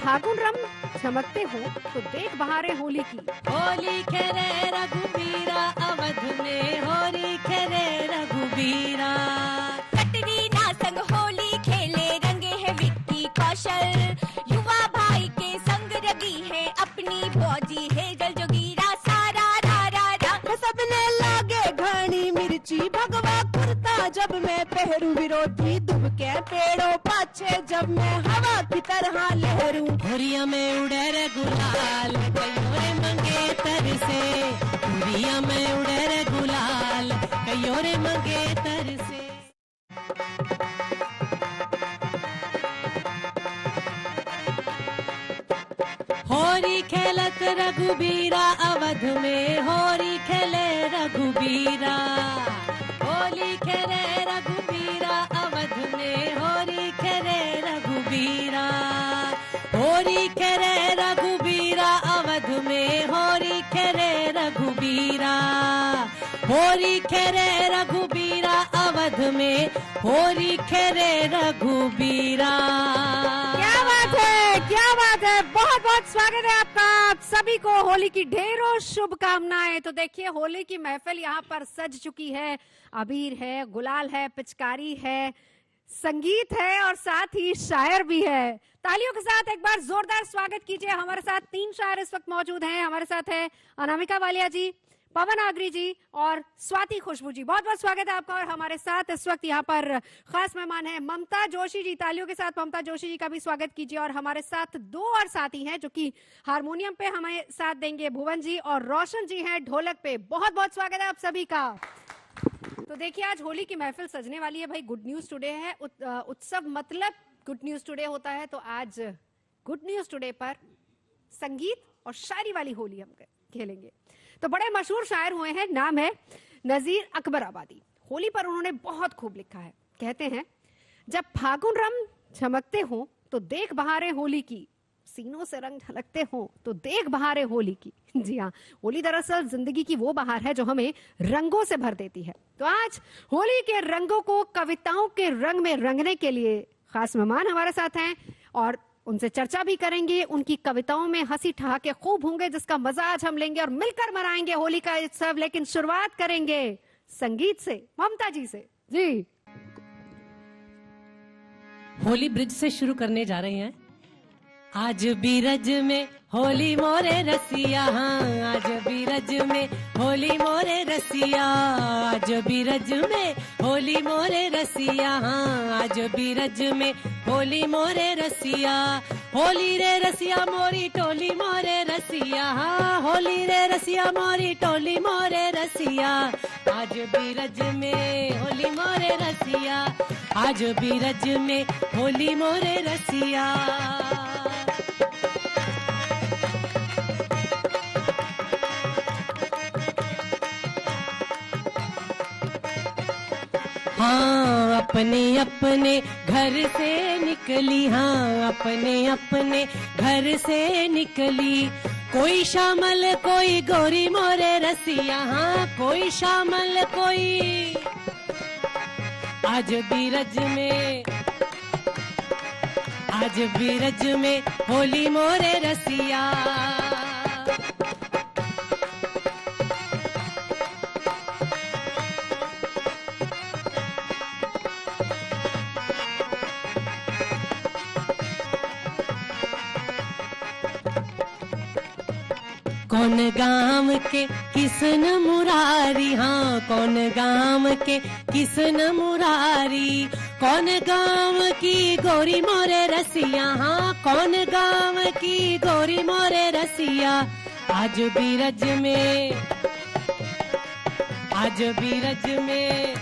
फागुन रंग चमकते हो तो देख बहारे होली की। होली खेले रघुबीरा अवध में, होली खेले रघुबीरा। कटरीना संग होली खेले, रंगे है विक्की कौशल। युवा भाई के संग रगी है अपनी फौजी है जल जोगीरा। सारा रा रा रा सबने लागे घनी मिर्ची, भगवा कुर्ता जब मैं पहरू, विरोधी दुबके पेड़ों पाछे जब मैं हवा की तरह लहरूं। होरिया में उड़े रे गुलाल, कयोरे मंगेतर से। होरिया में उड़े रे गुलाल, कयोरे मंगेतर से। होरी खेलत रघुबीरा अवध में, होरी खेले रघुबीरा। होली खेले रघुबीरा अवध में, होरी खेले रघुबीरा। होरी खेले रघुबीरा अवध में, होरी खेले रघुबीरा। होरी खेले रघुबीरा अवध में, होरी खेले रघुबीरा। क्या बात है, क्या बात है। बहुत बहुत स्वागत है आपका, आप सभी को होली की ढेरों शुभकामनाएं। तो देखिए होली की महफिल यहाँ पर सज चुकी है। अबीर है, गुलाल है, पिचकारी है, संगीत है और साथ ही शायर भी है। तालियों के साथ एक बार जोरदार स्वागत कीजिए। हमारे साथ 3 शायर इस वक्त मौजूद हैं। हमारे साथ है अनामिका वालिया जी, पवन आगरी जी और स्वाति खुशबू जी। बहुत बहुत स्वागत है आपका। और हमारे साथ इस वक्त यहाँ पर खास मेहमान है ममता जोशी जी। तालियों के साथ ममता जोशी जी का भी स्वागत कीजिए। और हमारे साथ 2 और साथी हैं जो कि हारमोनियम पे हमें साथ देंगे, भुवन जी और रोशन जी हैं ढोलक पे। बहुत बहुत स्वागत है आप सभी का। तो देखिए आज होली की महफिल सजने वाली है भाई। गुड न्यूज टुडे है, उत्सव मतलब गुड न्यूज टुडे होता है। तो आज गुड न्यूज टुडे पर संगीत और शायरी वाली होली हम खेलेंगे। तो बड़े मशहूर शायर हुए हैं, नाम है नजीर अकबर आबादी। होली पर उन्होंने बहुत खूब लिखा है। कहते हैं जब फागुन रंग चमकते हो तो देख बहारे होली की, सीनों से रंग झलकते हो तो देख बहारे होली की। जी हाँ, होली दरअसल जिंदगी की वो बहार है जो हमें रंगों से भर देती है। तो आज होली के रंगों को कविताओं के रंग में रंगने के लिए खास मेहमान हमारे साथ हैं और उनसे चर्चा भी करेंगे। उनकी कविताओं में हंसी ठहाके खूब होंगे जिसका मजा आज हम लेंगे और मिलकर मनाएंगे होली का उत्सव। लेकिन शुरुआत करेंगे संगीत से, ममता जी से। जी, होली ब्रिज से शुरू करने जा रहे हैं। आज बीरज में होली मोरे रसिया, हाँ आज बीरज में होली मोरे रसिया। आज बीरज में होली मोरे रसिया, हाँ आज बीरज में होली मोरे रसिया। होली रे रसिया मोरी टोली मोरे रसिया, हाँ होली रे रसिया मोरी टोली मोरे रसिया। आज बीरज में होली मोरे रसिया, आज बीरज में होली मोरे रसिया। हाँ अपने अपने घर से निकली, हाँ अपने अपने घर से निकली। कोई शामल कोई गोरी मोरे रसिया, हाँ कोई शामल कोई। आज बीरज में, आज बीरज में होली मोरे रसिया। कौन गाम के किसन मुरारी, हाँ कौन गाम के किसन मुरारी। कौन गाम की गोरी मोरे रसिया, हाँ कौन गाम की गोरी मोरे रसिया। आज बीरज में, आज बीरज में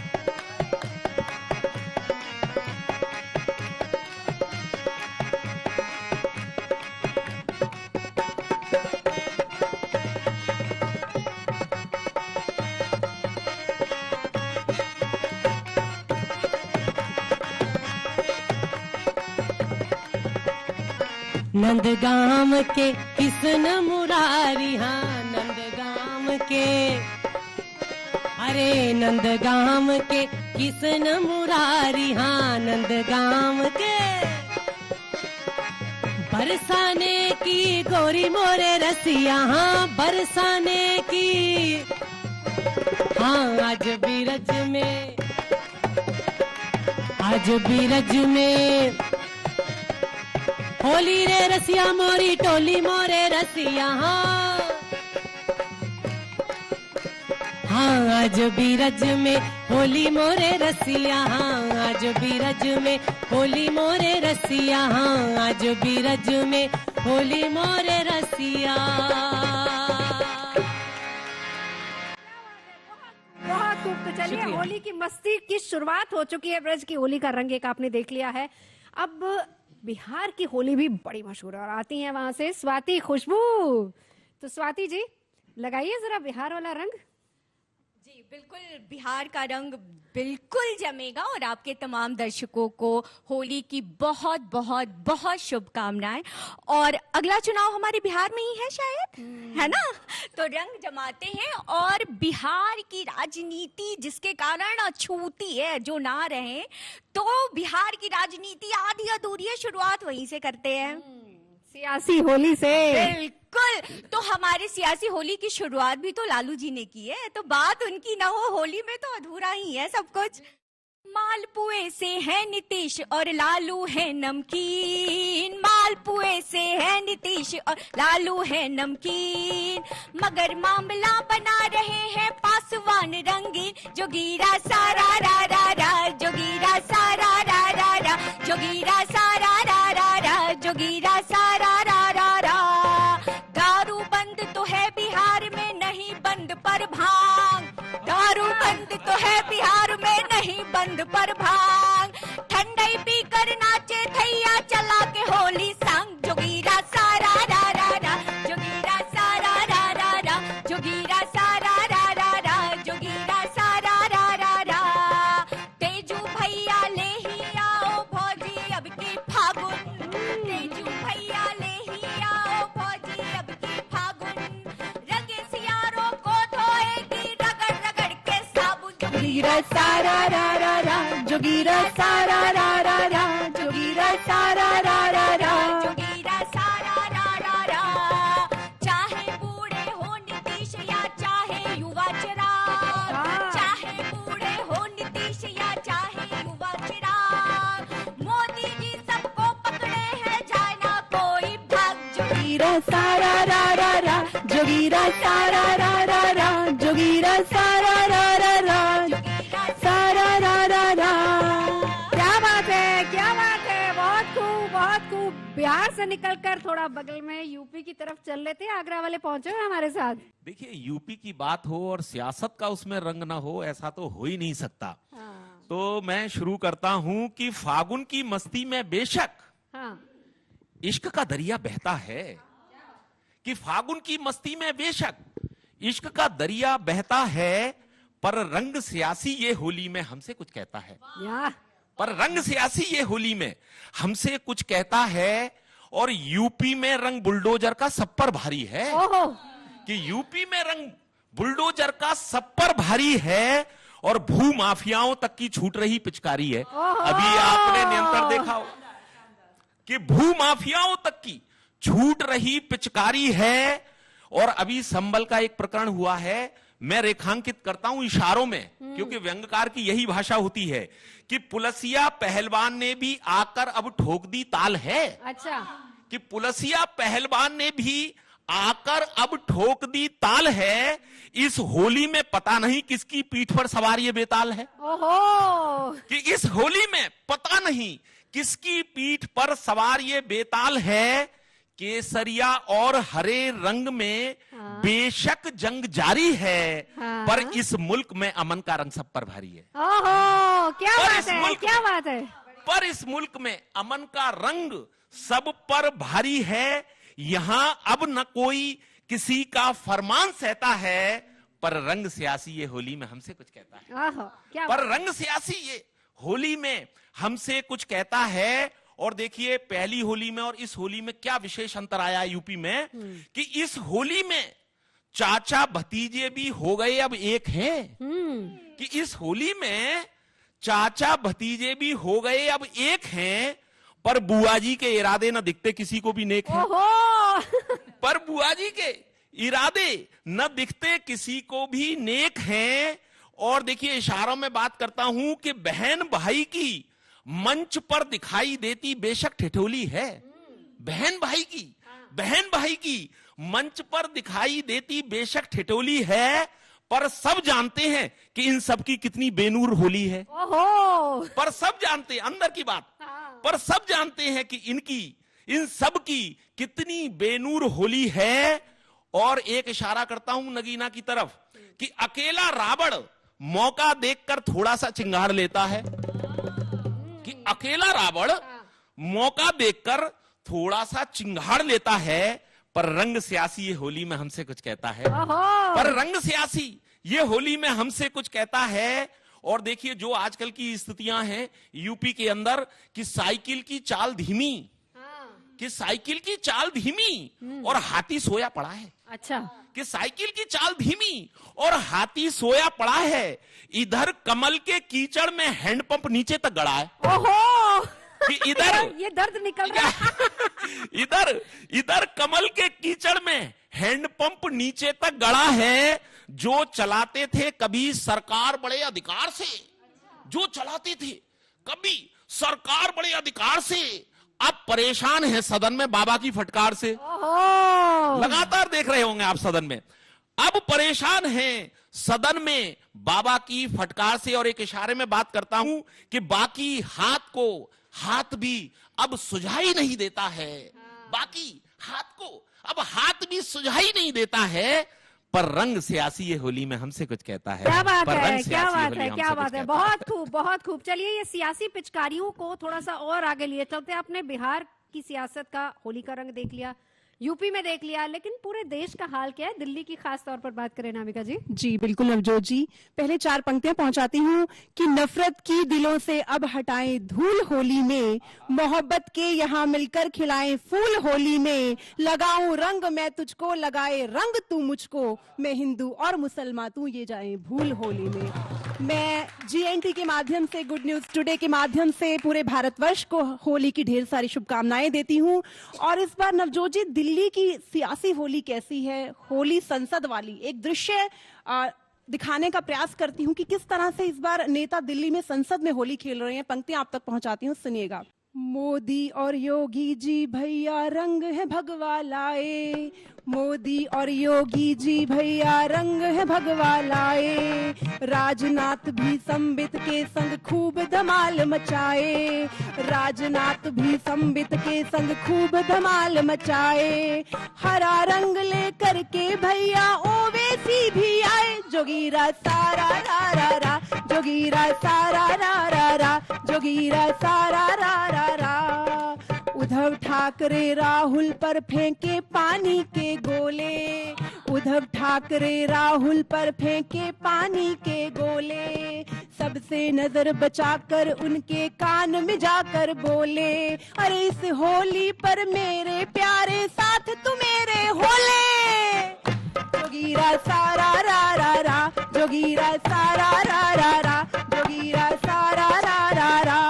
नंदगाम के किसन मुरारी, हाँ नंदगाम के, अरे नंदगाम के किसन मुरारी, हाँ नंदगाम के। बरसाने की गोरी मोरे रसिया, हाँ बरसाने की, हाँ आज बीरज में, आज बीरज में होली रे रसिया मोरी टोली मोरे रसिया, हाँ आज बीरज में होली मोरे रसिया, हाँ आज बीरज में होली मोरे रसिया, हाँ आज बीरज में होली मोरे रसिया। बहुत खूब। तो चलिए, होली की मस्ती की शुरुआत हो चुकी है। ब्रज की होली का रंग एक आपने देख लिया है। अब बिहार की होली भी बड़ी मशहूर है और आती है वहां से स्वाति खुशबू। तो स्वाति जी, लगाइए जरा बिहार वाला रंग। जी बिल्कुल, बिहार का रंग बिल्कुल जमेगा और आपके तमाम दर्शकों को होली की बहुत बहुत बहुत शुभकामनाएं। और अगला चुनाव हमारे बिहार में ही है शायद, है ना? तो रंग जमाते हैं और बिहार की राजनीति जिसके कारण छूती है, जो ना रहे, तो बिहार की राजनीति आधी अधूरी है, शुरुआत वहीं से करते हैं, सियासी होली से। बिल्कुल। तो हमारे सियासी होली की शुरुआत भी तो लालू जी ने की है, तो बात उनकी ना हो होली में तो अधूरा ही है सब कुछ। मालपुए से है नीतीश और लालू है नमकीन, मालपुए से है नीतीश और लालू है नमकीन, मगर मामला बना रहे हैं पासवान रंगीन। जोगीरा सारा रा रा रा, जोगीरा सारा रा रा रा, जोगीरा सारा रा रा रा, जोगीरा सारा रा रा रा। दारू बंद तो है बिहार में, नहीं बंद पर भांग, दारू बंद तो है बिहार में, नहीं बंद पर भांग, ठंडई पी कर नाचे थैया चला के होली संग। जोगीरा सारा रा रा रा, जोगीरा सारा रा रा रा, जोगीरा सारा रा रा रा, जोगीरा सारा रा रा रा। तेजू भैया ले ही आओ भौजी अब की फागुन, तेजू भैया ले ही आओ भौजी अब की फागुन, रंगे सियारों को धोएगी रगड़ रगड़ के साबुन। जोगीरा सारा रा रा रा, जोगीरा सारा रा रा रा, जोगीरा सारा रा रा रा, जोगीरा सारा रा रा रा। चाहे बूढ़े हो नीतीश या चाहे युवा चिराग, चाहे बूढ़े हो नीतीश या चाहे युवा चिराग, मोदी जी सबको पकड़े हैं, जाए ना कोई भाग। जोगीरा सारा रा रा रा, जोगीरा सारा रा रा रा, जोगीरा सारा रा रा रा, सारा रा रा रा। क्या बात है, क्या बात है, बहुत खूब, बहुत खूब। बिहार से निकलकर थोड़ा बगल में यूपी की तरफ चल लेते हैं। आगरा वाले पहुंचे हैं हमारे साथ। देखिए, यूपी की बात हो और सियासत का उसमें रंग ना हो, ऐसा तो हो ही नहीं सकता। हाँ। तो मैं शुरू करता हूं कि फागुन की मस्ती में बेशक हाँ। इश्क का दरिया बहता है, कि फागुन की मस्ती में बेशक इश्क का दरिया बहता है, पर रंग सियासी ये होली में हमसे कुछ कहता है, या पर रंग सियासी ये होली में हमसे कुछ कहता है। और यूपी में रंग बुलडोजर का सब पर भारी है, ओहो, कि यूपी में रंग बुलडोजर का सब पर भारी है और भू माफियाओं तक की छूट रही पिचकारी है। अभी आपने निरंतर देखा हो कि भू माफियाओं तक की छूट रही पिचकारी है। और अभी संबल का एक प्रकरण हुआ है, मैं रेखांकित करता हूं इशारों में, क्योंकि व्यंग्यकार की यही भाषा होती है, कि पुलसिया पहलवान ने भी आकर अब ठोक दी ताल है। अच्छा, कि पुलसिया पहलवान ने भी आकर अब ठोक दी ताल है। इस होली में पता नहीं किसकी पीठ पर सवार ये बेताल है, ओहो, कि इस होली में पता नहीं किसकी पीठ पर सवार ये बेताल है। केसरिया और हरे रंग में बेशक जंग जारी है, पर इस मुल्क में अमन का रंग सब पर भारी है। ओहो, क्या और बात इस है, मुल्क क्या में- बात है। पर इस मुल्क में अमन का रंग सब पर भारी है। यहां अब न कोई किसी का फरमान सहता है, पर रंग सियासी ये होली में हमसे कुछ कहता है, ओहो, क्या पर रंग सियासी ये होली में हमसे कुछ कहता है। और देखिए, पहली होली में और इस होली में क्या विशेष अंतर आया है यूपी में, कि इस होली में चाचा भतीजे भी हो गए अब एक हैं, कि इस होली में चाचा भतीजे भी हो गए अब एक हैं, पर बुआ जी के इरादे न दिखते किसी को भी नेक है। ओहो पर बुआ जी के इरादे न दिखते किसी को भी नेक हैं। और देखिए इशारों में बात करता हूं कि बहन भाई की मंच पर दिखाई देती बेशक ठिठोली है। बहन भाई की मंच पर दिखाई देती बेशक ठिठोली है, पर सब जानते हैं कि इन सब की कितनी बेनूर होली है। ओहो पर सब जानते हैं, अंदर की बात, पर सब जानते हैं कि इन सब की कितनी बेनूर होली है। और एक इशारा करता हूं नगीना की तरफ कि अकेला रावण मौका देखकर थोड़ा सा चिंगार लेता है, कि अकेला रावण मौका देखकर थोड़ा सा चिंगार लेता है, पर रंग सियासी ये होली में हमसे कुछ कहता है। पर रंग सियासी ये होली में हमसे कुछ कहता है। और देखिए जो आजकल की स्थितियां हैं यूपी के अंदर कि साइकिल की चाल धीमी और हाथी सोया पड़ा है। अच्छा, कि साइकिल की चाल धीमी और हाथी सोया पड़ा है। इधर कमल के कीचड़ में हैंडपंप नीचे तक गड़ा है। ओहो कि इधर ये दर्द निकल रहा है। इधर कमल के कीचड़ में हैंडपंप नीचे तक गड़ा है। जो चलाते थे कभी सरकार बड़े अधिकार से, अब परेशान है सदन में बाबा की फटकार से। लगातार देख रहे होंगे आप सदन में, अब परेशान हैं सदन में बाबा की फटकार से। और एक इशारे में बात करता हूं कि बाकी हाथ भी अब सुझाई नहीं देता है। बाकी हाथ को अब हाथ भी सुझाई नहीं देता है, पर रंग सियासी ये होली में हमसे कुछ कहता है। क्या बात पर है, रंग क्या सियासी बात होली है, हमसे क्या कुछ बात है। कहता बहुत खूब, बहुत खूब। चलिए ये सियासी पिचकारियों को थोड़ा सा और आगे लिए चलते। आपने बिहार की सियासत का होली का रंग देख लिया, यूपी में देख लिया, लेकिन पूरे देश का हाल क्या है? दिल्ली की खास तौर पर बात करें नामिका जी। जी बिल्कुल नवजोत जी, पहले 4 पंक्तियां पहुंचाती हूँ कि नफरत की दिलों से अब हटाएं धूल होली में, मोहब्बत के यहाँ मिलकर खिलाएं फूल होली में, लगाऊं रंग मैं तुझको लगाए रंग तू मुझको, मैं हिंदू और मुसलमान तू ये जाए भूल होली में। मैं GNT के माध्यम से, गुड न्यूज टुडे के माध्यम से पूरे भारतवर्ष को होली की ढेर सारी शुभकामनाएं देती हूँ। और इस बार नवजोत जी दिल्ली की सियासी होली कैसी है, होली संसद वाली एक दृश्य दिखाने का प्रयास करती हूँ कि किस तरह से इस बार नेता दिल्ली में संसद में होली खेल रहे हैं। पंक्तियां आप तक पहुंचाती हूँ, सुनिएगा। मोदी और योगी जी भैया रंग है भगवा लाए, मोदी और योगी जी भैया रंग है भगवा लाए, राजनाथ भी संबित के संग खूब धमाल मचाए, राजनाथ भी संबित के संग खूब धमाल मचाए, हरा रंग लेकर के भैया ओवैसी भी आए, जोगीरा सारा रा रा रा, जोगीरा सारा रा रा रा, जोगीरा सारा रा रा रा। उद्धव ठाकरे राहुल पर फेंके पानी के गोले, उद्धव ठाकरे राहुल पर फेंके पानी के गोले, सबसे नजर बचाकर उनके कान में जाकर बोले, अरे इस होली पर मेरे प्यारे साथ तू मेरे होले, जोगीरा सारा रा रा रा, जोगीरा सारा रा रा रा, जोगीरा सारा रा रा रा।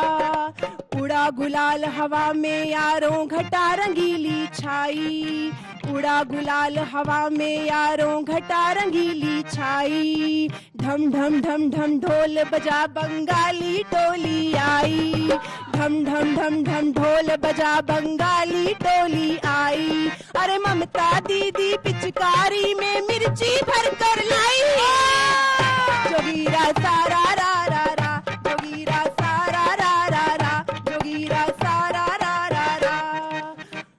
उड़ा गुलाल हवा में यारों घटा रंगीली छाई, उड़ा गुलाल हवा में यारों घटा रंगीली छाई, ढम ढम ढम ढम ढोल बजा बंगाली टोली आई, ढम ढम ढम ढम ढोल बजा बंगाली टोली आई, अरे ममता दीदी पिचकारी में मिर्ची भर कर लाई, जोगीरा सारा रा रा रा, जोगीरा सारा रा रा रा, जोगीरा सारा रा रा रा।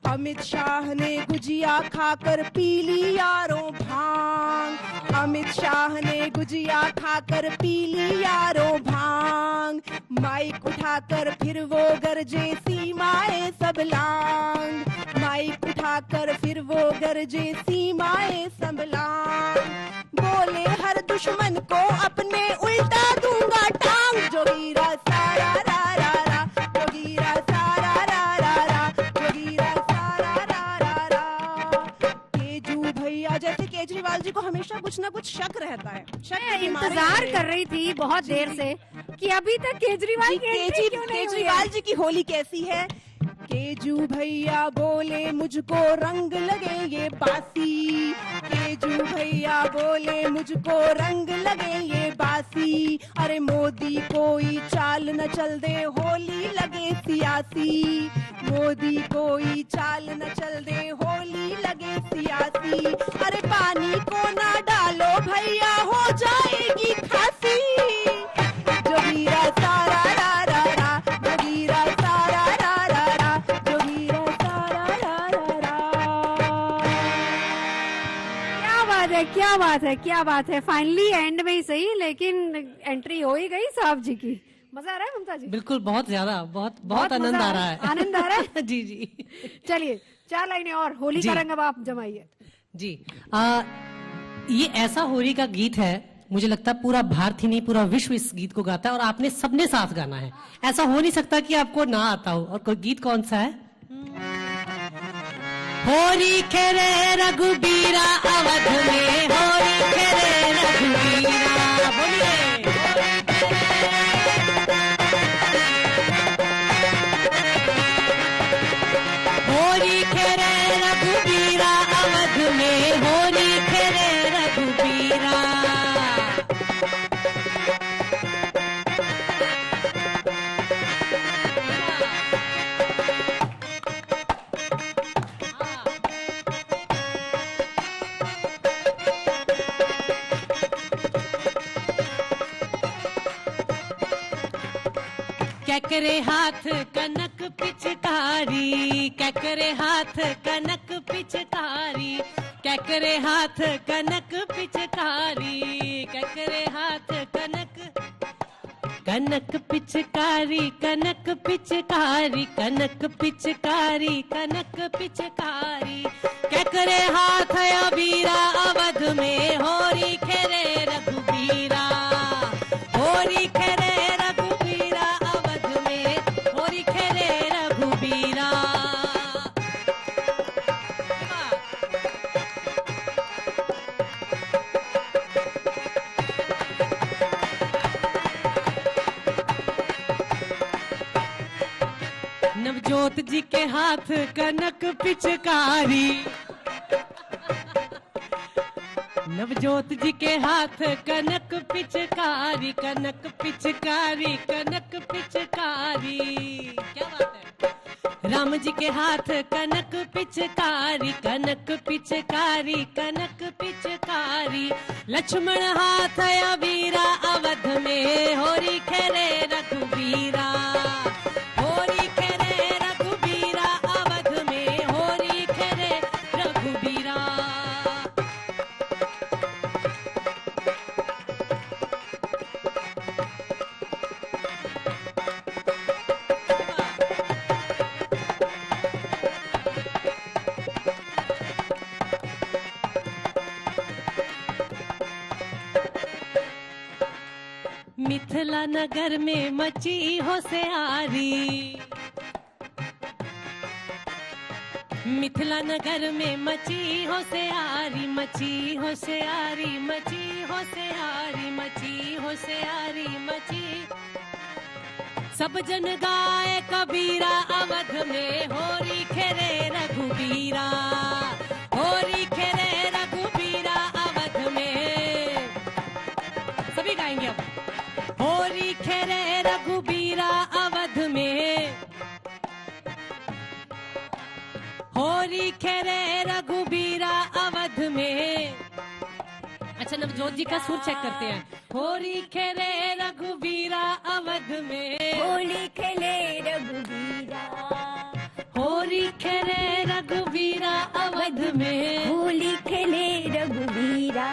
अमित शाह ने गुजिया खाकर पी ली यारों भांग, अमित शाह ने गुजिया खाकर पी ली यारों भांग, माइक उठाकर फिर वो गरजे सीमाएं सब लांग, माइक उठाकर फिर वो गरजे सीमाएं सब लांग, बोले हर दुश्मन को अपने उल्टा दूंगा टांग, जोगीरा सारा रा रा रा, जोगीरा सारा रा रा रा, जोगीरा सारा रा रा रा। केजू भैया, जैसे केजरीवाल जी को हमेशा कुछ ना कुछ शक रहता है, शक इंतजार कर रही थी बहुत देर से कि अभी तक केजरीवाल केजरीवाल जी की होली कैसी है। केजू भैया बोले मुझको रंग लगे ये बासी, केजू भैया बोले मुझको रंग लगे ये बासी। अरे मोदी कोई चाल न चल दे होली लगे सियासी, मोदी कोई चाल न चल दे होली लगे सियासी। अरे पानी को ना डालो भैया हो जाएगी खासी, जोगीरा सारा रा रा रा, जोगीरा सारा रा रा रा, जोगीरा सारा रा रा रा। क्या बात है, क्या बात है, क्या बात है। फाइनली एंड में ही सही, लेकिन एंट्री हो ही गई साहब जी की। मजा आ रहा है ममता जी? बिल्कुल, बहुत ज्यादा, बहुत बहुत मजा आनंद आ रहा है। आनंद आ रहा है। जी जी चलिए 4 लाइनें और होली जी। का रंग अब आप जमाइए। जी। ये ऐसा होली का गीत है, मुझे लगता है पूरा भारत ही नहीं पूरा विश्व इस गीत को गाता है, और आपने सबने साथ गाना है। ऐसा हो नहीं सकता कि आपको ना आता हो। और कोई गीत कौन सा है? होली खेले रघुबीरा अवध में, होली खेले रघुबीरा, बोलिए। होली खेले रघुबीरा अवध में, होली खेले रघुबीरा। कैकरे हाथ कनक पिचकारी, कैकरे हाथ कनक पिचकारी, कैकरे हाथ कनक पिचकारी, कैकरे हाथ कनक, कनक पिचकारी, कनक पिचकारी, कनक पिचकारी, कनक पिचकारी। कैकरे हाथ अबीरा अवध में, होरी खेरे रघुबीरा, होरी खेरे रघुबीरा अवध में, होरी खेरे रघुबीरा। नवजोत जी के हाथ कनक पिचकारी, नवजोत जी के हाथ कनक पिचकारी, कनक पिचकारी, कनक पिचकारी। क्या बात है। राम जी के हाथ कनक पिचकारी, कनक पिचकारी, कनक पिचकारी। लक्ष्मण हाथ अबीरा अवध में, होरी खेरे रघुबीरा, होरी खेरे रघुबीरा अवध में, होरी खेरे रघुबीरा। मिथिला नगर में मची होशियारी, मिथिला नगर में मची होशियारी, मची होशियारी, मची होशियारी, मची होशियारी, मची। सब जन गाए कबीरा अवध में, होरी खेरे रघुबीरा, होरी खेरे रघुबीरा अवध में। सभी गाएंगे अब। होरी खेरे रघुबीरा अवध में, होरी खेरे रघुबीरा अवध में। अच्छा, नवजोत जी का सुर चेक करते हैं। होरी खेरे रघुबीरा अवध में, होली खेले रघुबीरा, होरी खेरे रघुबीरा अवध में, होली खेले रघुबीरा,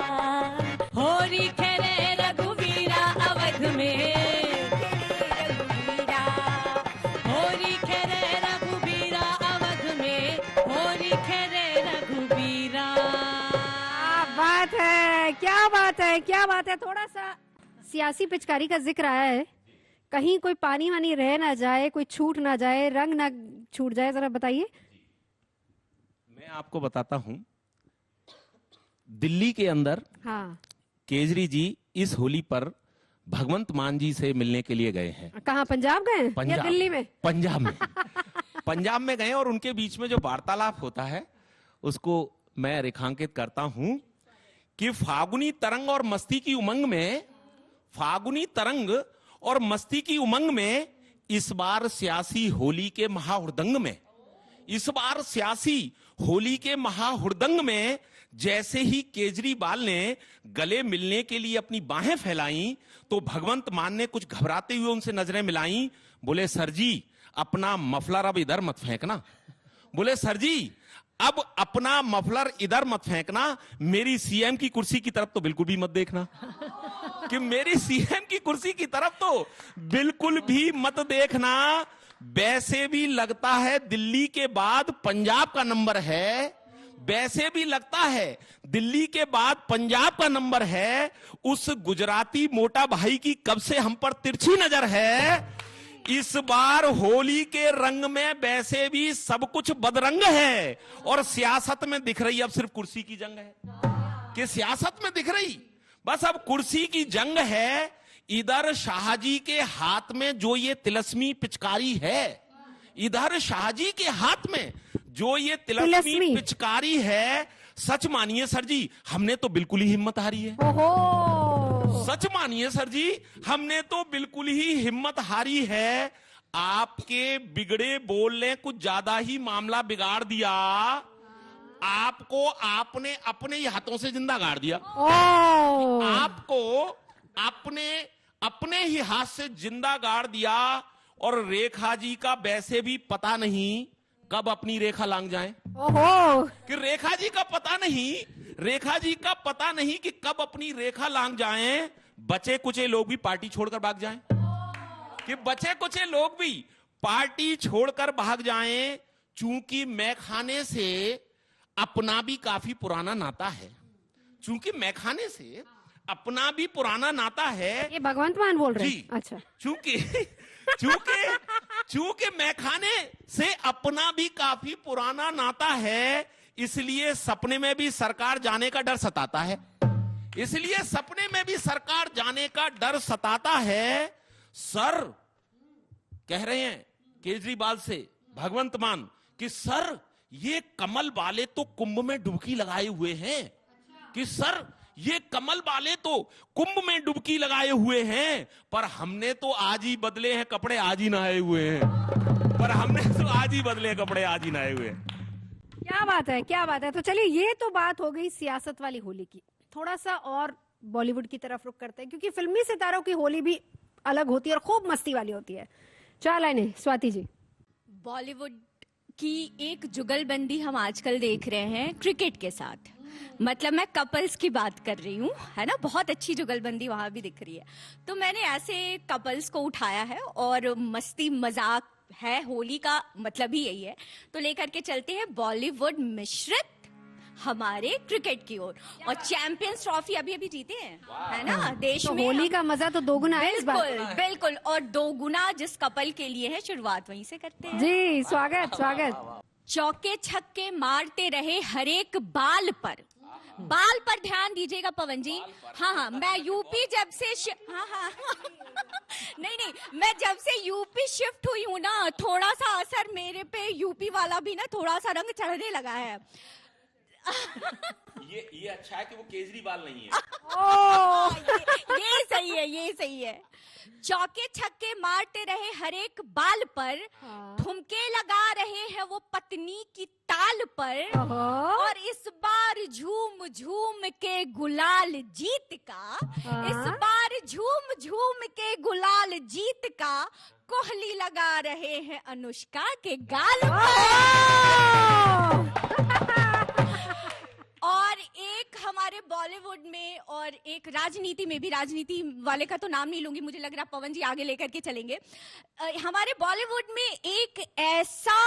होरी खेरे रघुबीरा अवध में, रघुबीरा। होरी खेरे रघुबीरा अवध में, होरी खेरे रघुबीरा। क्या बात है, क्या बात है, क्या बात है। थोड़ा सा सियासी पिचकारी का जिक्र आया है, कहीं कोई पानी वानी रह ना जाए, कोई छूट ना जाए, रंग ना छूट जाए, जरा बताइए। मैं आपको बताता हूं, दिल्ली के अंदर हाँ, केजरी जी इस होली पर भगवंत मान जी से मिलने के लिए गए हैं। कहाँ, पंजाब गए हैं या पंजाब, दिल्ली में? पंजाब में। पंजाब में गए और उनके बीच में जो वार्तालाप होता है उसको मैं रेखांकित करता हूं कि फागुनी तरंग और मस्ती की उमंग में, फागुनी तरंग और मस्ती की उमंग में इस बार सियासी होली के महाहुड़दंग में, इस बार सियासी होली के महाहुड़दंग में जैसे ही केजरीवाल ने गले मिलने के लिए अपनी बाहें फैलाई तो भगवंत मान ने कुछ घबराते हुए उनसे नजरें मिलाई। बोले सर जी अपना मफलर अब इधर मत फेंकना, बोले सर जी अब अपना मफलर इधर मत फेंकना, मेरी सीएम की कुर्सी की तरफ तो बिल्कुल भी मत देखना, कि मेरी सीएम की कुर्सी की तरफ तो बिल्कुल भी मत देखना। वैसे भी लगता है दिल्ली के बाद पंजाब का नंबर है, वैसे भी लगता है दिल्ली के बाद पंजाब का नंबर है। उस गुजराती मोटा भाई की कब से हम पर तिरछी नजर है। इस बार होली के रंग में वैसे भी सब कुछ बदरंग है और सियासत में दिख रही अब सिर्फ कुर्सी की जंग है, कि सियासत में दिख रही बस अब कुर्सी की जंग है। इधर शाहजी के हाथ में जो ये तिलस्मी पिचकारी है, इधर शाहजी के हाथ में जो ये तिलस्मी पिचकारी है, सच मानिए सर जी हमने तो बिल्कुल ही हिम्मत हारी है। ओहो, सच मानिए सर जी हमने तो बिल्कुल ही हिम्मत हारी है। आपके बिगड़े बोल ने कुछ ज्यादा ही मामला बिगाड़ दिया, आपको आपने अपने ही हाथों से जिंदा गाड़ दिया, आपको आपने अपने ही हाथ से जिंदा गाड़ दिया। और रेखा जी का वैसे भी पता नहीं कब अपनी रेखा लांग जाए, ओहो, कि रेखा जी का पता नहीं, रेखा जी का पता नहीं कि कब अपनी रेखा लांग जाएं। बचे कुचे लोग भी पार्टी छोड़कर भाग जाएं, कि बचे कुचे लोग भी पार्टी छोड़कर भाग जाएं। चूंकि मैखाने से अपना भी काफी पुराना नाता है, चूंकि मैखाने से अपना भी पुराना नाता है। ये भगवंत मान बोल रहे जी, हैं? अच्छा, चूंकि चूंकि चूंकि मैखाने से अपना भी काफी पुराना नाता है, इसलिए सपने में भी सरकार जाने का डर सताता है, इसलिए सपने में भी सरकार जाने का डर सताता है। सर कह रहे हैं केजरीवाल से भगवंत मान कि सर ये कमल वाले तो कुंभ में डुबकी लगाए हुए हैं, कि सर ये कमल वाले तो कुंभ में डुबकी लगाए हुए हैं, पर हमने तो आज ही बदले हैं कपड़े, आज ही नहाए हुए हैं, पर हमने तो आज ही बदले हैं कपड़े, आज ही नहाए हुए हैं। क्या बात है, क्या बात है। तो चलिए ये तो बात हो गई सियासत वाली होली की, थोड़ा सा और बॉलीवुड की तरफ रुख करते हैं, क्योंकि फिल्मी सितारों की होली भी अलग होती है और खूब मस्ती वाली होती है। 4 लाइनें स्वाति जी। बॉलीवुड की एक जुगलबंदी हम आजकल देख रहे हैं क्रिकेट के साथ, मतलब मैं कपल्स की बात कर रही हूँ, है ना, बहुत अच्छी जुगलबंदी वहां भी दिख रही है। तो मैंने ऐसे कपल्स को उठाया है और मस्ती मजाक है, होली का मतलब ही यही है, तो लेकर के चलते हैं बॉलीवुड मिश्रित हमारे क्रिकेट की ओर। और चैंपियंस ट्रॉफी अभी अभी जीते हैं, है ना, देश तो में। होली का मजा तो दोगुना है इस बार। बिल्कुल बिल्कुल, और दोगुना जिस कपल के लिए है, शुरुआत वहीं से करते हैं। जी, स्वागत स्वागत। चौके छक्के मारते रहे हरेक बाल पर, बाल पर ध्यान दीजिएगा पवन जी। हाँ, मैं यूपी जब से हाँ नहीं, मैं जब से यूपी शिफ्ट हुई हूँ ना, थोड़ा सा असर मेरे पे यूपी वाला भी ना थोड़ा सा रंग चढ़ने लगा है। ये अच्छा है कि वो केजरीवाल नहीं है। ये सही है, ये सही है। चौके छक्के मारते रहे हरेक बाल पर, ठुमके लगा रहे हैं वो पत्नी की ताल पर, और इस बार झूम झूम के गुलाल जीत का, इस बार झूम झूम के गुलाल जीत का, कोहली लगा रहे हैं अनुष्का के गाल पर। और एक हमारे बॉलीवुड में और एक राजनीति में भी, राजनीति वाले का तो नाम नहीं लूंगी, मुझे लग रहा पवन जी आगे लेकर के चलेंगे। हमारे बॉलीवुड में एक ऐसा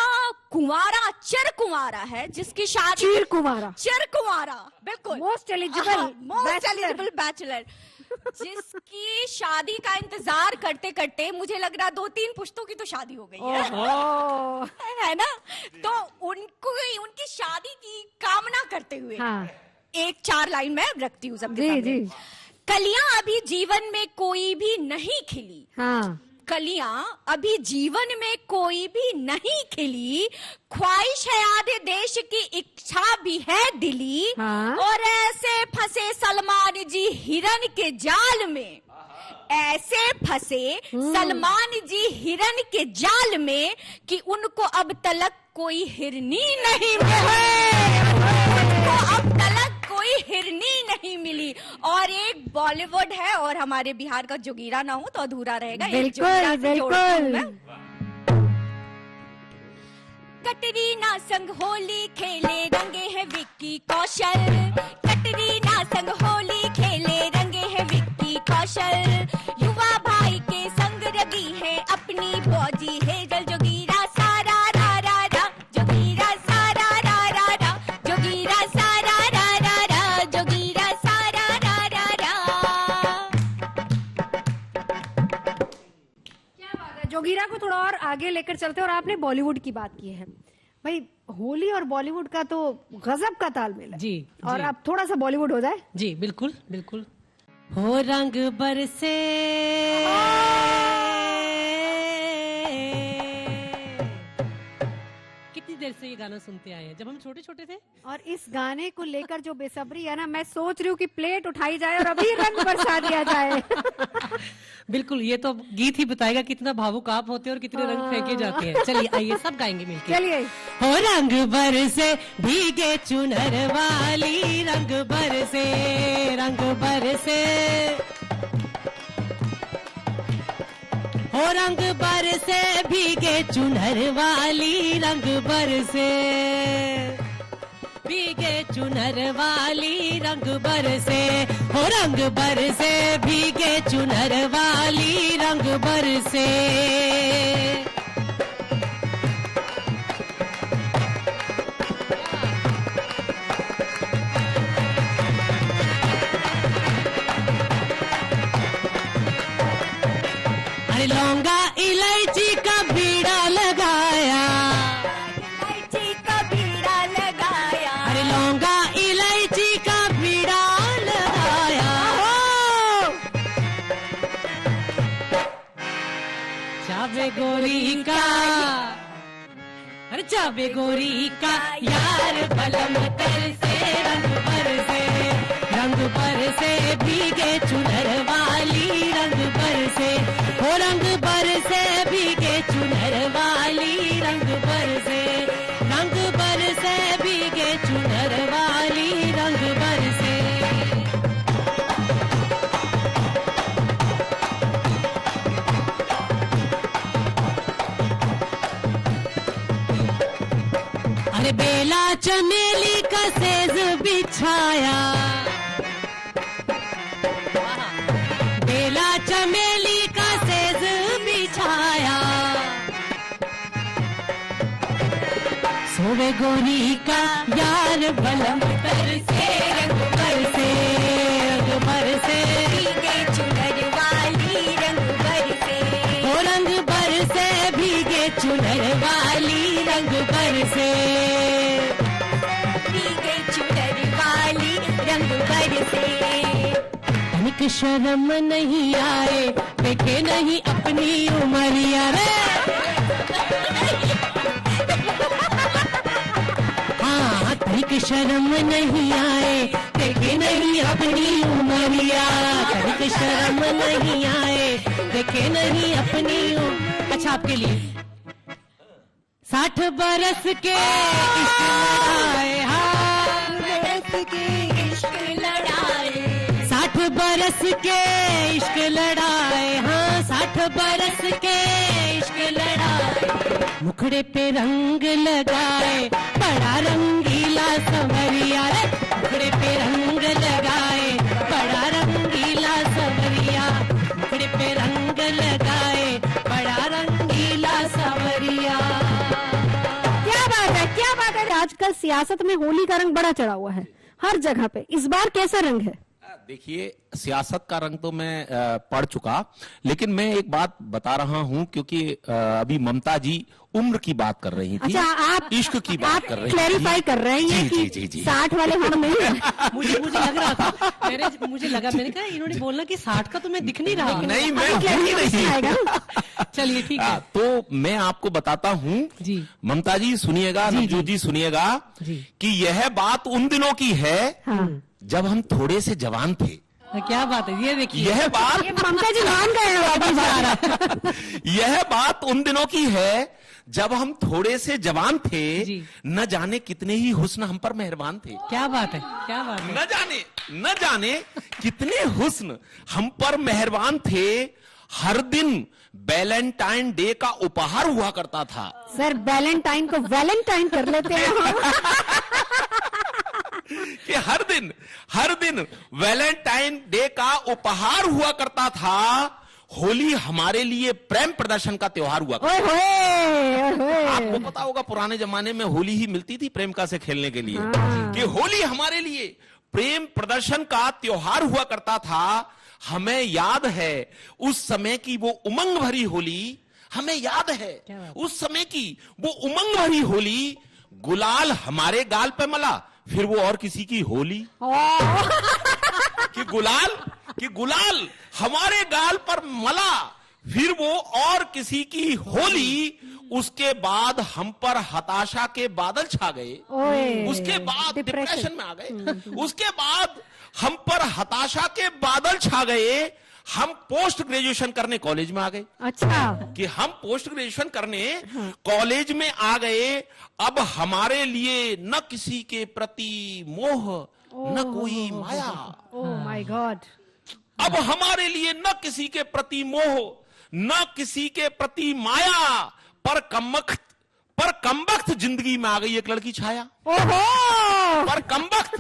कुंवारा, चर कुंवारा है जिसकी शादी, चीर कुंवारा, चर कुंवारा, बिल्कुल most eligible, most eligible bachelor, जिसकी शादी का इंतजार करते करते मुझे लग रहा 2-3 पुश्तों की तो शादी हो गई है ना। तो उनको उनकी शादी की कामना करते हुए एक 4 लाइन में रखती हूँ सबके सामने। कलियां अभी जीवन में कोई भी नहीं खिली, कलियां अभी जीवन में कोई भी नहीं खिली, ख्वाहिश है आधे देश की, इच्छा भी है दिली। हाँ। और ऐसे फंसे सलमान जी हिरन के जाल में, ऐसे फंसे सलमान जी हिरन के जाल में कि उनको अब तलक कोई हिरनी नहीं मिली, उनको अब तलक कोई हिरनी नहीं मिली। और एक बॉलीवुड है और हमारे बिहार का जोगीरा ना हो तो अधूरा रहेगा। एक जोगीरा से जोड़ती हूँ मैं। कटरीना संग होली खेले रंगे है विक्की कौशल, कटरीना संग होली खेले रंगे है विक्की कौशल। युवा भाई के संग रगी है अपनी फौजी है जल जोगीरा सारा रा रा रा, जोगीरा सारा रा रा रा, जोगीरा सारा रा रा रा, जोगीरा सारा रा रा रा। क्या बात है, जोगीरा को थोड़ा और आगे लेकर चलते हैं। और आपने बॉलीवुड की बात की है भाई, होली और बॉलीवुड का तो गजब का तालमेल है। जी, और जी। अब थोड़ा सा बॉलीवुड हो जाए। जी बिल्कुल बिल्कुल। हो रंग बरसे कितनी देर से ये गाना सुनते आए हैं, जब हम छोटे छोटे थे। और इस गाने को लेकर जो बेसब्री है ना, मैं सोच रही हूँ कि प्लेट उठाई जाए और अभी रंग बरसा दिया जाए। बिल्कुल, ये तो गीत ही बताएगा कितना भावुक आप होते हैं और कितने रंग फेंके जाते हैं। चलिए आइए सब गाएंगे मिलकर। चलिए। हो रंग बरसे भीगे चुनर वाली, रंग बरसे, रंग बरसे। हो रंग बरसे भीगे चुनर वाली, रंग बरसे, भीगे चुनर वाली, रंग बरसे। हो रंग बरसे भीगे चुनर वाली, रंग बरसे। अरे लौंगा इलायची का बीड़ा लगाया, इलायची का बीड़ा लगाया, अरे लौंगा इलायची का बीड़ा लगाया। चाबे गोरी का, अरे चाबे गोरी का यार बलम तर से, रंग बरसे, रंग बरसे भीगे चुनर वाली, रंग बरसे। हो रंग बरसे भीगे चुनर वाली, रंग बरसे, रंग बरसे भीगे चुनर वाली, रंग बरसे। अरे बेला चमेली का सेज बिछाया, बेला चमेली का सेज बिछाया। सोवे गोरी का यार बलम तर से, रंग बरसे, रंग बरसे भीगे चुनर वाली, रंग बरसे। हो रंग बरसे भीगे चुनर वाली, रंग बरसे, भीगे चुनर वाली, रंग बरसे। तनिक शर्म नहीं आए, देखे नहीं अपनी उमरिया रे। हाँ, तनिक शर्म नहीं आए, देखे नहीं अपनी उमरिया, तनिक शर्म नहीं आए, देखे नहीं अपनी अच्छा आपके लिए 60 बरस के इश्क लड़ाए, हाँ बरस के इश्क लड़ाए, 60 बरस के इश्क लड़ाए, हाँ 60 बरस के इश्क लड़ाए। मुखड़े पे रंग लगाए, बड़ा रंगीला संवरिया रे। मुखड़े पे रंग लगाए, बड़ा रंगीला संवरिया। मुखड़े पे रंग लगाए, बड़ा रंगीला संवरिया। क्या बात है, क्या बात है। आजकल सियासत में होली का रंग बड़ा चढ़ा हुआ है हर जगह पे। इस बार कैसा रंग है? देखिए, सियासत का रंग तो मैं पढ़ चुका, लेकिन मैं एक बात बता रहा हूं, क्योंकि अभी ममता जी उम्र की बात कर रही थी। अच्छा, आप इश्क की बात कर रही थी। क्लैरिफाई कर रहे हैं जी, कि जी, जी। 60 वाले हम नहीं हैं। मुझे लग रहा था, मैंने कहा इन्होंने बोलना कि 60 का तो मैं दिख नहीं रहा। नहीं, मैं ही नहीं। चलिए ठीक है। तो मैं आपको बताता हूं जी। ममता जी सुनिएगा, नवजोत जी सुनिएगा जी। कि यह बात उन दिनों की है हाँ। जब हम थोड़े से जवान थे। क्या बात है, ये देखिए। यह बात ये ममता जी मान गए हैं वापस आ रहा। यह बात उन दिनों की है जब हम थोड़े से जवान थे। जी। न जाने कितने ही हुस्न हम पर मेहरबान थे। क्या बात है, क्या बात है। न जाने कितने हुस्न हम पर मेहरबान थे। हर दिन वैलेंटाइन डे का उपहार हुआ करता था। सर, वैलेंटाइन को वैलेंटाइन कर लेते हैं हम। कि हर दिन वैलेंटाइन डे का उपहार हुआ करता था। होली हमारे लिए प्रेम प्रदर्शन का त्योहार हुआ करता था। ओए होए। आपको पता होगा पुराने जमाने में होली ही मिलती थी प्रेमिका से खेलने के लिए। कि होली हमारे लिए प्रेम प्रदर्शन का त्योहार हुआ करता था। हमें याद है उस समय की वो उमंग भरी होली। हमें याद है उस समय की वो उमंग भरी होली। गुलाल हमारे गाल पे मला, फिर वो और किसी की होली। कि गुलाल हमारे गाल पर मला, फिर वो और किसी की होली। उसके बाद हम पर हताशा के बादल छा गए। उसके बाद डिप्रेशन में आ गए। उसके बाद हम पर हताशा के बादल छा गए। हम पोस्ट ग्रेजुएशन करने कॉलेज में आ गए। अच्छा, कि हम पोस्ट ग्रेजुएशन करने कॉलेज में आ गए। अब हमारे लिए न किसी के प्रति मोह, न कोई माया। Oh my God. अब हमारे लिए न किसी के प्रति मोह, न किसी के प्रति माया, पर कमबख्त जिंदगी में आ गई एक लड़की छाया। ओहो। पर कमबख्त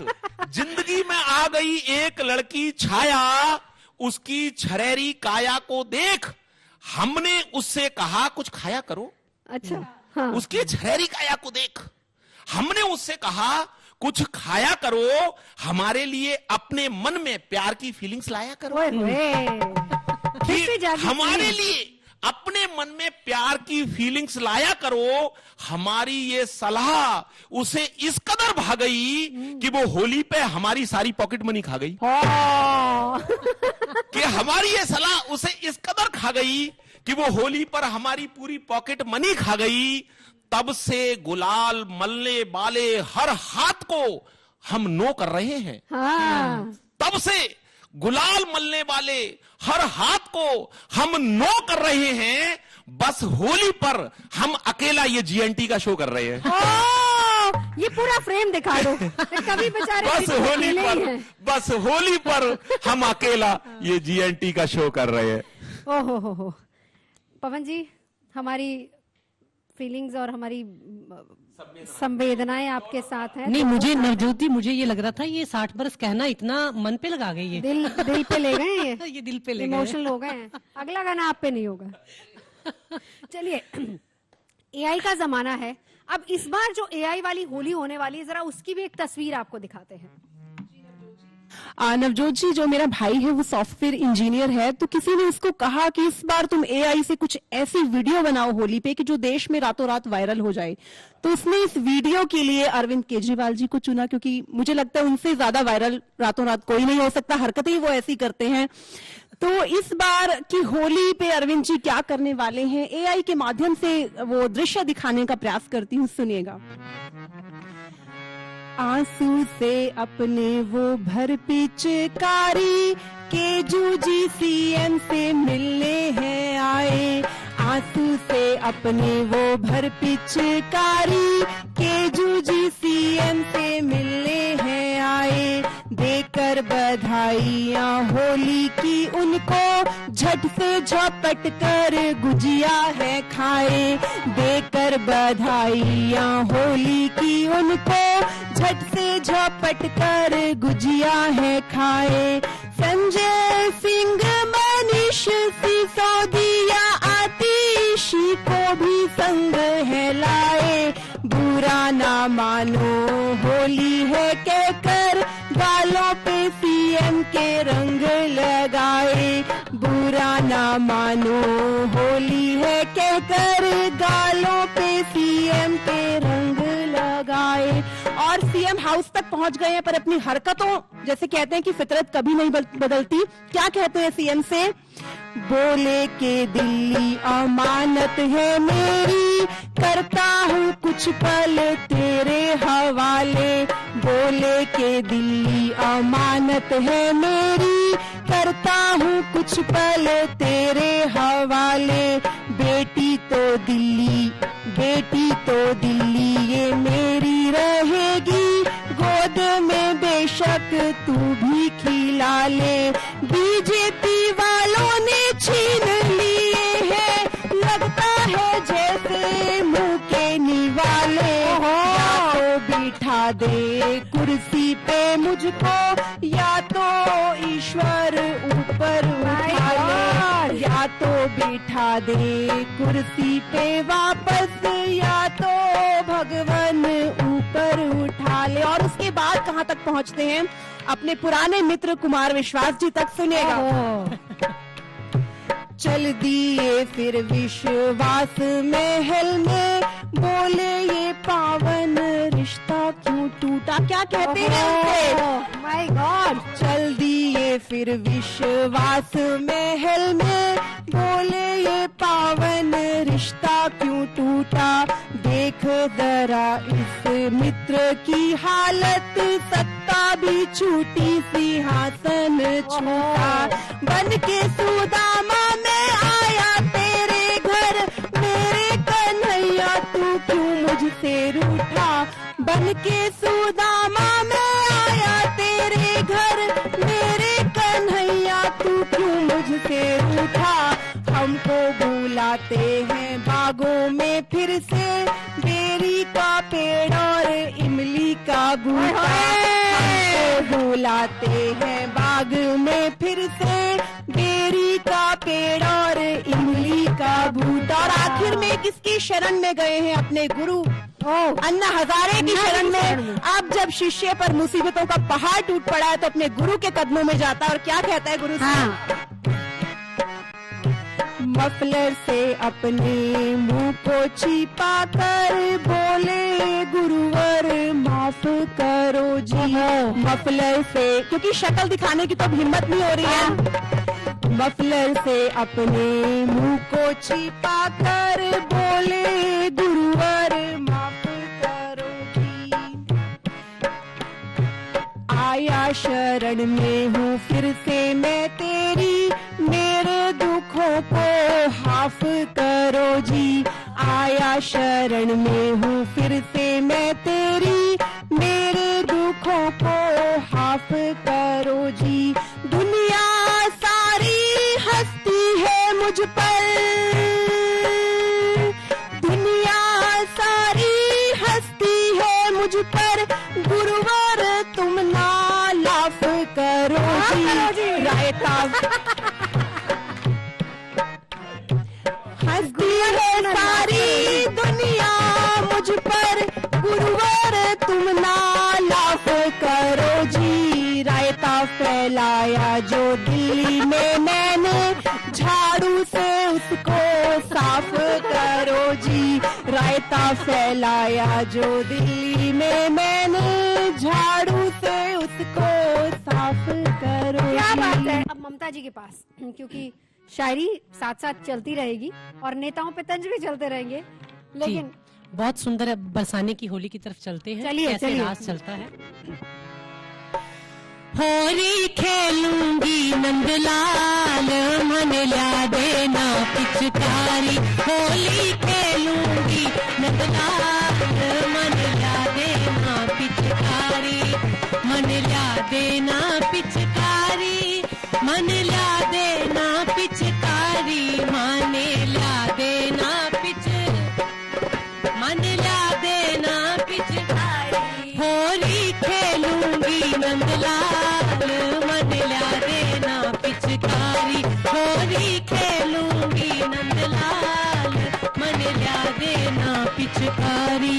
जिंदगी में आ गई एक लड़की छाया। उसकी छरेरी काया को देख हमने उससे कहा कुछ खाया करो। अच्छा, हाँ। उसकी छरेरी काया को देख हमने उससे कहा कुछ खाया करो। हमारे लिए अपने मन में प्यार की फीलिंग्स लाया करो। ओए होए। फिर से जागी हमारे थी। लिए अपने मन में प्यार की फीलिंग्स लाया करो। हमारी ये सलाह उसे इस कदर भा गई कि वो होली पे हमारी सारी पॉकेट मनी खा गई। कि हमारी ये सलाह उसे इस कदर खा गई कि वो होली पर हमारी पूरी पॉकेट मनी खा गई। तब से गुलाल मलने वाले हर हाथ को हम नो कर रहे हैं। हाँ। तब से गुलाल मलने वाले हर हाथ को हम नो कर रहे हैं। बस होली पर हम अकेला ये जीएनटी का शो कर रहे हैं। ये पूरा फ्रेम दिखा दो। कभी बेचारे बस होली पर हम अकेला ये जीएनटी का शो कर रहे हैं। ओहो। पवन जी, हमारी फीलिंग्स और हमारी संवेदनाएं आपके साथ हैं। नहीं, मुझे नवज्योति, मुझे ये लग रहा था ये 60 बरस कहना इतना मन पे लगा गई है। दिल पे ले गए ये। ये दिल पे ले गए, इमोशनल हो गए हैं। अगला गाना आप पे नहीं होगा। चलिए, एआई का जमाना है। अब इस बार जो एआई वाली होली होने वाली है, जरा उसकी भी एक तस्वीर आपको दिखाते हैं। नवजोत जी, जो मेरा भाई है वो सॉफ्टवेयर इंजीनियर है, तो किसी ने उसको कहा कि इस बार तुम एआई से कुछ ऐसी वीडियो बनाओ होली पे कि जो देश में रातों रात वायरल हो जाए। तो उसने इस वीडियो के लिए अरविंद केजरीवाल जी को चुना, क्योंकि मुझे लगता है उनसे ज्यादा वायरल रातों रात कोई नहीं हो सकता। हरकतें ही वो ऐसी करते हैं। तो इस बार की होली पे अरविंद जी क्या करने वाले हैं, एआई के माध्यम से वो दृश्य दिखाने का प्रयास करती हूँ, सुनिएगा। आंसू से अपने वो भर पिचकारी केजू जी सीएम से मिलने हैं आए। आंसू से अपने वो भर पिचकारी केजू जी सीएम से मिलने हैं आए। देकर बधाइयां होली की उनको, झट से झपट कर गुजिया है खाए। देकर बधाइयां होली की उनको, झट से झपट कर गुजिया है खाए। संजय सिंह, मनीष सिसोदिया, आतिशी को भी संग है लाए। बुरा ना मानो होली है कहकर गालों गालों पे सीएम के रंग लगाए, बुरा ना मानो होली है कहकर गालों पे सीएम के रंग लगाए। और सीएम हाउस तक पहुंच गए हैं, पर अपनी हरकतों, जैसे कहते हैं कि फितरत कभी नहीं बदलती, क्या कहते हैं सीएम से? बोले के दिल्ली अमानत है मेरी, करता हूँ कुछ पल तेरे हवाले। बोले के दिल्ली अमानत है मेरी, करता हूँ कुछ पल तेरे हवाले। बेटी तो दिल्ली ये मेरी रहेगी, गोद में बेशक तू भी खिला ले। बीजेपी वालों ने छीन लिए हैं, लगता है जैसे मुंह के निवाले। या तो बिठा दे कुर्सी पे मुझको, या तो ईश्वर ऊपर उठा ले। या तो बिठा दे कुर्सी पे वापस, या तो भगवान ऊपर उठा ले। और उसके बाद कहाँ तक पहुँचते हैं? अपने पुराने मित्र कुमार विश्वास जी तक सुनेगा। चल दिए फिर विश्वास महल में, बोले ये पावन रिश्ता क्यों टूटा। क्या कहते हैं उसे? My God. चल दिए फिर विश्वास महल में, बोले ये पावन रिश्ता क्यों टूटा। देख जरा इस मित्र की हालत, सत्ता भी छूटी सिंहासन छूटा। बन के सुदामा में आया तेरे घर, मेरे कन्हैया तू क्यों मुझसे रूठा। बन के सुदामा में आया तेरे घर, मेरे कन्हैया तू क्यों मुझसे रूठा। हमको बुलाते हैं बागों में फिर से, बेरी का पेड़ और इमली का बूटा। हमको बुलाते हैं बाग में फिर से, बेरी का पेड़ और इमली का बूटा। और आखिर में किसकी शरण में गए हैं? अपने गुरु अन्ना हजारे की शरण में। अब जब शिष्य पर मुसीबतों का पहाड़ टूट पड़ा है, तो अपने गुरु के कदमों में जाता है और क्या कहता है गुरु से? मफलर से अपने मुंह को छिपा कर बोले, गुरुवर माफ करो जी। मफलर से, क्योंकि शक्ल दिखाने की तो हिम्मत नहीं हो रही है। मफलर से अपने मुंह को छिपा कर बोले, गुरुवर माफ करो जी। आया शरण में हूँ फिर से मैं तेरी, मेरे दुखों को हाफ करो जी। आया शरण में हूँ फिर से मैं तेरी, मेरे दुखों को हाफ करो जी। दुनिया सारी हंसती है मुझ पर, दुनिया सारी हंसती है मुझ पर, गुरुवर तुम ना लाफ करो जी। रायता हंसती है सारी दुनिया मुझ पर, गुरुवर तुम ना लाफ करो जी। रायता फैलाया जो दिल्ली में मैंने, झाड़ू से उसको साफ करो जी। रायता फैलाया जो दिल्ली में मैंने, झाड़ू से उसको साफ करो। क्या बात है। अब ममता जी के पास, क्योंकि शायरी साथ साथ चलती रहेगी और नेताओं पे तंज भी चलते रहेंगे, लेकिन बहुत सुंदर है। बरसाने की होली की तरफ चलते हैं। चलिए, कैसे चलिए। रास चलता है। होली खेलूंगी नंदलाल, मन ला देना पिचकारी। होली खेलूंगी नंदलाल, मन ला देना पिचकारी। मन ला देना पिचकारी, मन ला देना पिचकारी। माने ला देना मन ला देना पिचकारी। होली खेलूंगी नंदलाल, मन ला देना पिचकारी। होली खेलूंगी नंदलाल, मन ला देना पिचकारी।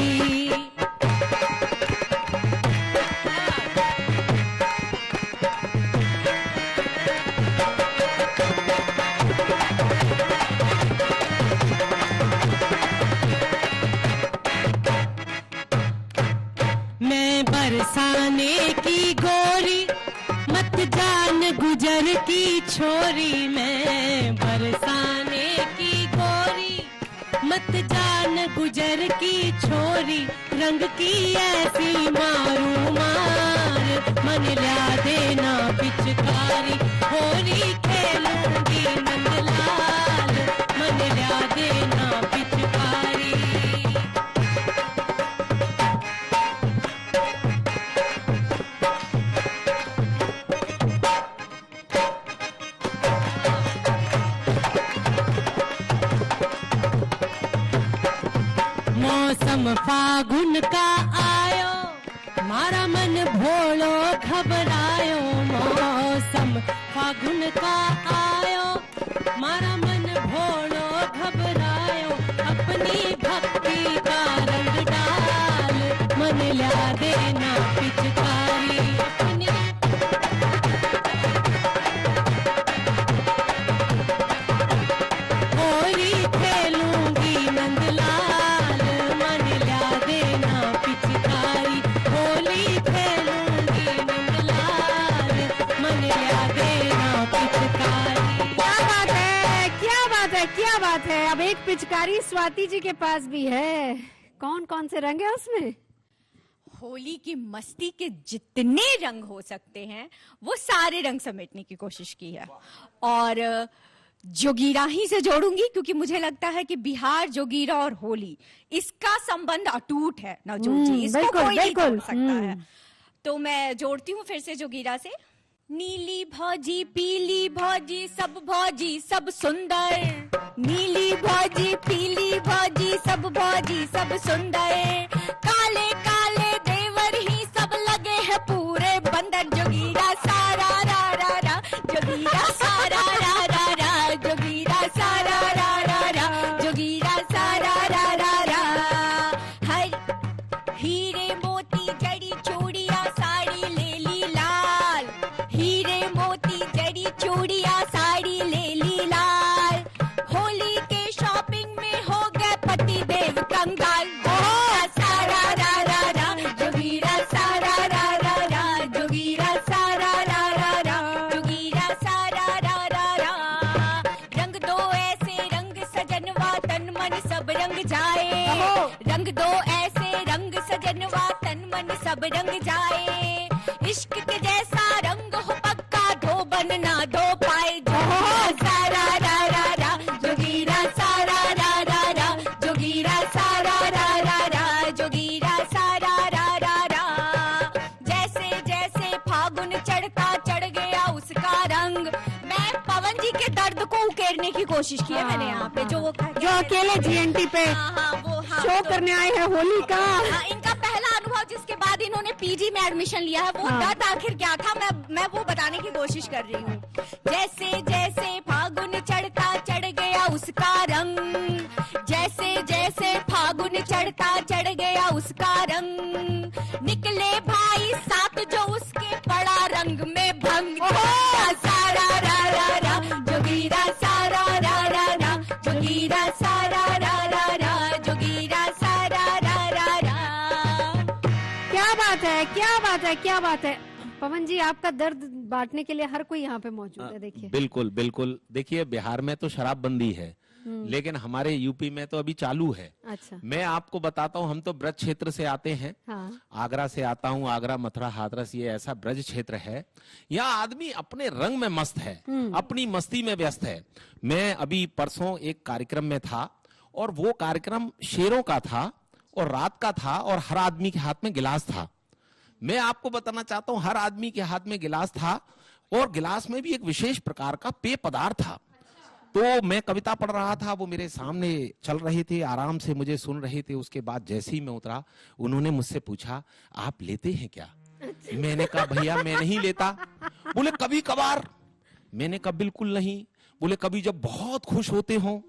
की गोरी मत जान गुजर की छोरी मैं, बरसाने की गोरी मत जान गुजर की छोरी, रंग की ऐसी मारू मार, मन ला देना पिचकारी, होली खेलूंगी नंदलाल, मन ला देना पिचकारी। मौसम फागुन का आयो, मारा मन भोलो घबरायो, मौसम फागुन का आयो, मारा मन भोलो घबरायो, अपनी भक्ति का रंग डाल, मन ला देना पिचकारी अपनी। होली खेलूंगी नंदलाल, मन ला देना पिचकारी, होली खेलूंगी नंदलाल, मन ला देना पिचकारी। क्या बात है, क्या बात है, क्या बात है। अब एक पिचकारी स्वाति जी के पास भी है। कौन कौन से रंग है उसमें? होली की मस्ती के जितने रंग हो सकते हैं वो सारे रंग समेटने की कोशिश की है। और जोगीरा ही से जोड़ूंगी क्योंकि मुझे लगता है कि बिहार, जोगीरा और होली इसका संबंध अटूट है नवजोत जी, इसको बिल्कुल, कोई नहीं बिल्कुल, तोड़ सकता है। तो मैं जोड़ती हूँ फिर से जोगीरा से। नीली भौजी पीली भौजी सब सुंदर, नीली भौजी पीली भौजी सब सुंदर, काले काले देवर ही सब लगे हैं पूरे बंदर, जोगीरा सारा रा रा रा, जोगीरा सारा रा रा रा, जोगीरा सारा रा रा रा, जोगीरा सारा रा रा रा। हर हीरे मोती जड़ी चूड़िया साड़ी ले ली लाल, हीरे मोती जड़ी चूड़िया साड़ी ले ली लाल, होली के शॉपिंग में हो गए पति देव कंगाल, जोगीरा सारा रा रा रा, जोगीरा सारा रा रा रा, जोगीरा सारा रा रा रा, जोगीरा सारा रा रा रा। रंग दो ऐसे रंग सजनवा तन मन सब रंग जाए, रंग दो ऐसे रंग सजनवा तन मन सब रंग जाए, इश्क के जैसा रंग हो पक्का दो बनना दो पाए, जोगीरा सारा रा रा रा, जोगीरा सारा रा रा रा, जोगीरा सारा रा रा रा, जोगीरा सारा रा रा रा। जैसे जैसे फागुन चढ़ता चढ़ गया उसका रंग, मैं पवन जी के दर्द को उकेरने की कोशिश की है मैंने यहाँ पे, जो अकेले जीएनटी पे शो करने आए हैं होली का। इनका पहला अनुभव जिसके बाद इन्होंने पीजी में एडमिशन लिया है, वो दर्द आखिर क्या था मैं वो बताने की कोशिश कर रही हूँ। जैसे जैसे फागुन चढ़ता चढ़ गया उसका रंग, जैसे जैसे फागुन चढ़ता चढ़ गया उसका रंग, निकले भाई साथ जो उसके पड़ा रंग में भंग, जोगीरा सारा रा रा रा, जोगीरा सारा रा रा रा, जोगीरा सारा रा रा रा, जोगीरा सारा रा रा रा। क्या बात है, क्या बात है, क्या बात है। पवन जी, आपका दर्द बांटने के लिए हर कोई यहाँ पे मौजूद है। देखिए, बिल्कुल बिल्कुल। देखिए, बिहार में तो शराबबंदी है, लेकिन हमारे यूपी में तो अभी चालू है। अच्छा, मैं आपको बताता हूँ, हम तो ब्रज क्षेत्र से आते हैं। हाँ, आगरा से आता हूँ, आगरा, मथुरा, हाथरस, ये ऐसा ब्रज क्षेत्र है। यहाँ आदमी अपने रंग में मस्त है, अपनी मस्ती में व्यस्त है। मैं अभी परसों एक कार्यक्रम में था और वो कार्यक्रम शेरों का था और रात का था और हर आदमी के हाथ में गिलास था। मैं आपको बताना चाहता हूँ, हर आदमी के हाथ में गिलास था और गिलास में भी एक विशेष प्रकार का पेय पदार्थ था। तो मैं कविता पढ़ रहा था, वो मेरे सामने चल रहे थे, आराम से मुझे सुन रहे थे। उसके बाद जैसे ही मैं उतरा, उन्होंने मुझसे पूछा, आप लेते हैं क्या? मैंने कहा, भैया मैं नहीं लेता। बोले, कभी कभार? मैंने कहा, बिल्कुल नहीं। बोले, कभी जब बहुत खुश होते हो?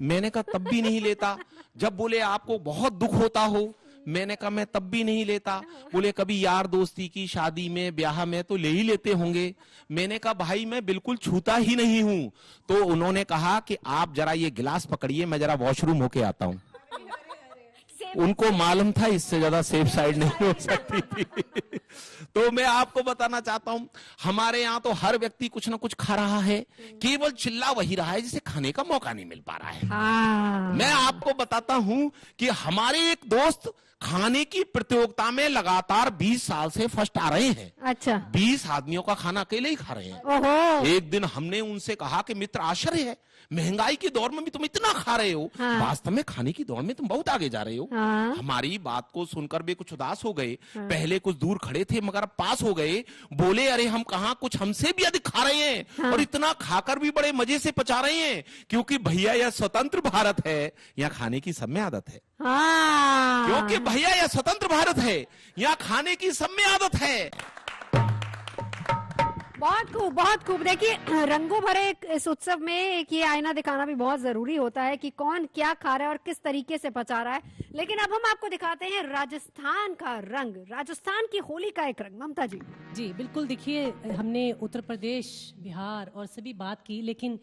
मैंने कहा, तब भी नहीं लेता। जब बोले आपको बहुत दुख होता हो? मैंने कहा, मैं तब भी नहीं लेता। बोले, कभी यार दोस्ती की शादी में, ब्याह में तो ले ही लेते होंगे। मैंने कहा, भाई मैं बिल्कुल छूता ही नहीं हूं। तो उन्होंने कहा कि आप जरा ये गिलास पकड़िए, मैं जरा वॉशरूम होके आता हूं। उनको मालूम था इससे ज्यादा सेफ साइड नहीं हो सकती थी। तो मैं आपको बताना चाहता हूं, हमारे यहाँ तो हर व्यक्ति कुछ ना कुछ खा रहा है, केवल चिल्ला वही रहा है जिसे खाने का मौका नहीं मिल पा रहा है। हाँ। मैं आपको बताता हूं कि हमारे एक दोस्त खाने की प्रतियोगिता में लगातार 20 साल से फर्स्ट आ रहे हैं। अच्छा। 20 आदमियों का खाना अकेले ही खा रहे हैं। ओहो। एक दिन हमने उनसे कहा कि मित्र, आश्चर्य है, महंगाई की दौर में भी तुम इतना खा रहे हो, हाँ। वास्तव में खाने की दौड़ में तुम बहुत आगे जा रहे हो। हाँ। हमारी बात को सुनकर वे कुछ उदास हो गए। पहले कुछ दूर खड़े थे मगर अब पास हो गए। बोले, अरे हम कहां, कुछ हमसे भी अधिक खा रहे हैं। हाँ। और इतना खाकर भी बड़े मजे से पचा रहे हैं, क्योंकि भैया यह स्वतंत्र भारत है, यहाँ खाने की सब में आदत है। हाँ। क्योंकि भैया यह स्वतंत्र भारत है, यहाँ खाने की सब में आदत है। बहुत खूब, बहुत खूब। देखिए, रंगों भरे इस उत्सव में एक ये आईना दिखाना भी बहुत जरूरी होता है कि कौन क्या खा रहा है और किस तरीके से पचा रहा है। लेकिन अब हम आपको दिखाते हैं राजस्थान का रंग, राजस्थान की होली का एक रंग। ममता जी। जी बिल्कुल, देखिए हमने उत्तर प्रदेश, बिहार और सभी बात की, लेकिन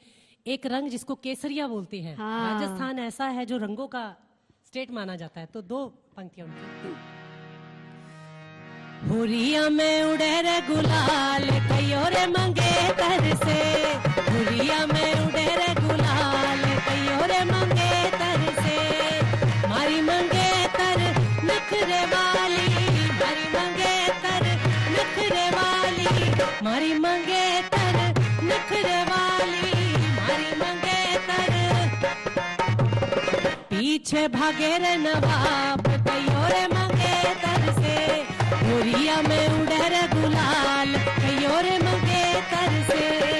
एक रंग जिसको केसरिया बोलते हैं, हाँ। राजस्थान ऐसा है जो रंगों का स्टेट माना जाता है। तो दो पंक्तियां उनकी। हुरिया में उड़े रे गुलाल, कयो रे मंगेतर से। हुरिया में उड़े रे गुलाल, कयो रे मंगेतर से। मारी मंगेतर नखरे वाली, मारी मंगेतर नखरे वाली, मारी मंगेतर नखरे वाली, मारी मंगेतर। पीछे भागे रे नवाब, कयो रे मंगेतर से। हुरिया में उड़े रे गुलाल, कयो रे मंगेतर से।